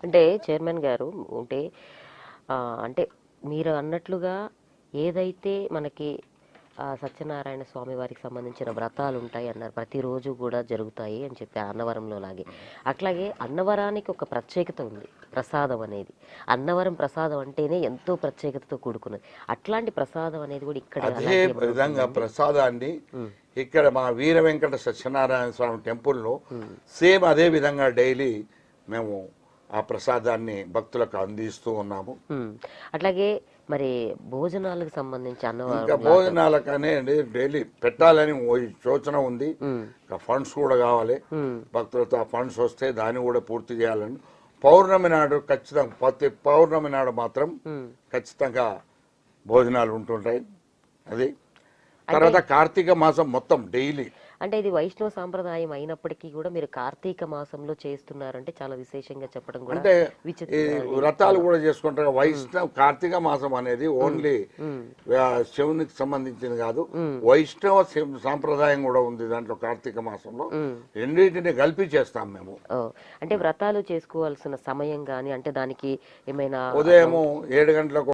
అంటే చైర్మన్ గారు ఉంటే అంటే మీరు అన్నట్లుగా ఏదైతే మనకి సత్యనారాయణ స్వామి వారికి సంబంధించిన వ్రతాలు ఉంటాయి అన్నారు, ప్రతిరోజు కూడా జరుగుతాయి అని చెప్పి అన్నవరంలో లాగే. అట్లాగే అన్నవరానికి ఒక ప్రత్యేకత ఉంది, ప్రసాదం అనేది. అన్నవరం ప్రసాదం అంటేనే ఎంతో ప్రత్యేకతతో కూడుకున్నది. అట్లాంటి ప్రసాదం అనేది కూడా ఇక్కడ అదే విధంగా ప్రసాదాన్ని ఇక్కడ మా వీర వెంకట సత్యనారాయణ స్వామి టెంపుల్లో సేమ్ అదే విధంగా డైలీ మేము ఆ ప్రసాదాన్ని భక్తులకు అందిస్తూ ఉన్నాము. అట్లాగే మరి భోజనాలకు సంబంధించి ఇంకా భోజనాలకనే డైలీ పెట్టాలని యోచన ఉంది. ఫండ్స్ కూడా కావాలి భక్తులతో. ఆ ఫండ్స్ వస్తే దాన్ని కూడా పూర్తి చేయాలని పౌర్ణమి నాడు ఖచ్చితంగా, ప్రతి పౌర్ణమి నాడు మాత్రం ఖచ్చితంగా భోజనాలు ఉంటుంటాయి. అది తర్వాత కార్తీక మాసం మొత్తం డైలీ. అంటే ఇది వైష్ణవ సాంప్రదాయం అయినప్పటికీ కూడా మీరు కార్తీక మాసంలో చేస్తున్నారంటే చాలా విశేషంగా చెప్పడం కూడా అంటే వ్రతాలు కూడా చేసుకుంటారు. వైష్ణవ కార్తీక మాసం అనేది ఓన్లీ శివునికి సంబంధించింది కాదు, వైష్ణవ సాంప్రదాయం కూడా ఉంది దాంట్లో. కార్తీక మాసంలో రెండింటిని కలిపి చేస్తాం మేము. అంటే వ్రతాలు చేసుకోవాల్సిన సమయం గాని అంటే దానికి ఏమైనా ఉదయం 7 గంటలకు